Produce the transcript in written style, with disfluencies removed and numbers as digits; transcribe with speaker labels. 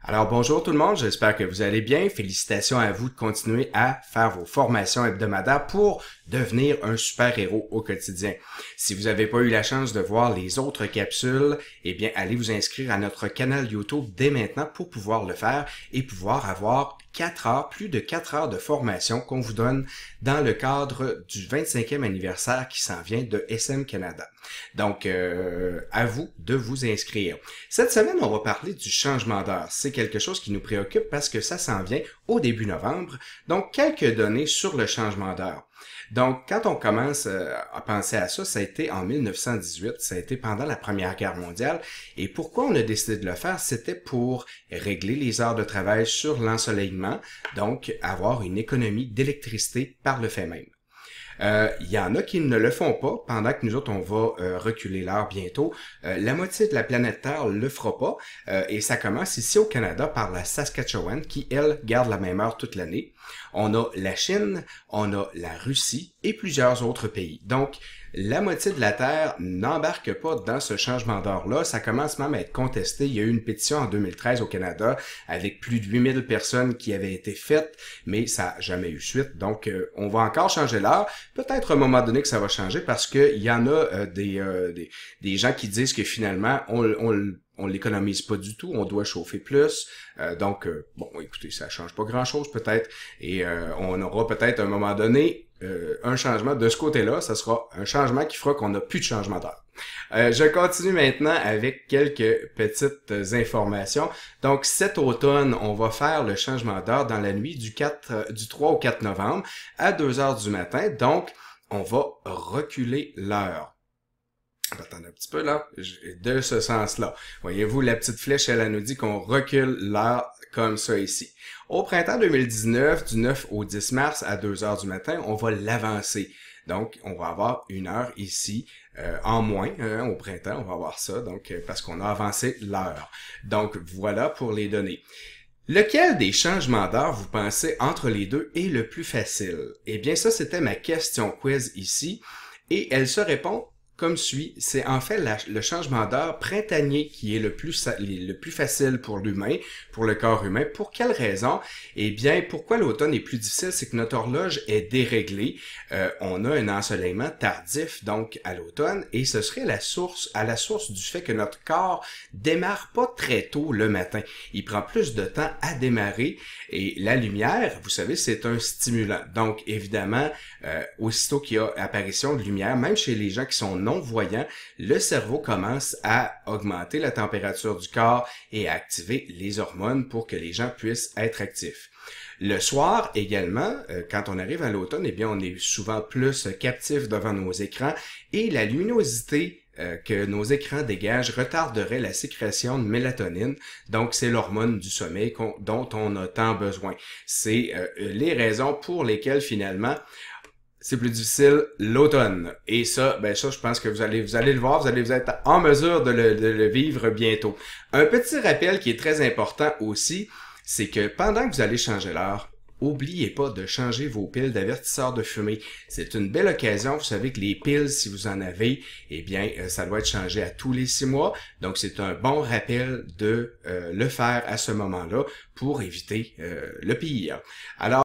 Speaker 1: Alors bonjour tout le monde, j'espère que vous allez bien. Félicitations à vous de continuer à faire vos formations hebdomadaires pour devenir un super-héros au quotidien. Si vous n'avez pas eu la chance de voir les autres capsules, eh bien allez vous inscrire à notre canal YouTube dès maintenant pour pouvoir le faire et pouvoir avoir 4 heures, plus de 4 heures de formation qu'on vous donne dans le cadre du 25e anniversaire qui s'en vient de SM Canada. Donc, à vous de vous inscrire. Cette semaine, on va parler du changement d'heure. C'est quelque chose qui nous préoccupe parce que ça s'en vient au début novembre. Donc, quelques données sur le changement d'heure. Donc, quand on commence à penser à ça, ça a été en 1918, ça a été pendant la Première Guerre mondiale. Et pourquoi on a décidé de le faire? C'était pour régler les heures de travail sur l'ensoleillement, donc avoir une économie d'électricité par le fait même. Il y en a qui ne le font pas, pendant que nous autres, on va reculer l'heure bientôt. La moitié de la planète Terre le fera pas, et ça commence ici au Canada par la Saskatchewan, qui, elle, garde la même heure toute l'année. On a la Chine, on a la Russie et plusieurs autres pays. Donc, la moitié de la Terre n'embarque pas dans ce changement d'heure-là. Ça commence même à être contesté. Il y a eu une pétition en 2013 au Canada avec plus de 8000 personnes qui avaient été faites, mais ça n'a jamais eu suite. Donc, on va encore changer l'heure. Peut-être à un moment donné que ça va changer parce qu'il y en a des gens qui disent que finalement, on l'économise pas du tout, on doit chauffer plus. Bon, écoutez, ça change pas grand-chose peut-être. Et on aura peut-être à un moment donné un changement de ce côté-là. Ça sera un changement qui fera qu'on n'a plus de changement d'heure. Je continue maintenant avec quelques petites informations. Donc, cet automne, on va faire le changement d'heure dans la nuit du 3 au 4 novembre à 2 heures du matin. Donc, on va reculer l'heure. Attendez un petit peu là, de ce sens-là. Voyez-vous, la petite flèche, elle nous dit qu'on recule l'heure comme ça ici. Au printemps 2019, du 9 au 10 mars à 2 heures du matin, on va l'avancer. Donc, on va avoir une heure ici en moins au printemps, on va avoir ça, donc parce qu'on a avancé l'heure. Donc, voilà pour les données. Lequel des changements d'heure vous pensez entre les deux est le plus facile? Eh bien, ça, c'était ma question quiz ici, et elle se répond comme suit. C'est en fait le changement d'heure printanier qui est le plus facile pour l'humain, pour le corps humain. Pour quelle raison? Eh bien, pourquoi l'automne est plus difficile? C'est que notre horloge est déréglée. On a un ensoleillement tardif, donc, à l'automne, et ce serait à la source du fait que notre corps démarre pas très tôt le matin. Il prend plus de temps à démarrer, et la lumière, vous savez, c'est un stimulant. Donc, évidemment, aussitôt qu'il y a apparition de lumière, même chez les gens qui sont non-voyants, le cerveau commence à augmenter la température du corps et à activer les hormones pour que les gens puissent être actifs. Le soir également, quand on arrive à l'automne, eh bien, on est souvent plus captif devant nos écrans et la luminosité que nos écrans dégagent retarderait la sécrétion de mélatonine. Donc, c'est l'hormone du sommeil dont on a tant besoin. C'est les raisons pour lesquelles, finalement, c'est plus difficile l'automne. Et ça, je pense que vous allez le voir, vous allez être en mesure de le vivre bientôt. Un petit rappel qui est très important aussi, c'est que pendant que vous allez changer l'heure, oubliez pas de changer vos piles d'avertisseurs de fumée. C'est une belle occasion. Vous savez que les piles, si vous en avez, eh bien, ça doit être changé à tous les 6 mois. Donc, c'est un bon rappel de le faire à ce moment-là pour éviter le pire. Alors,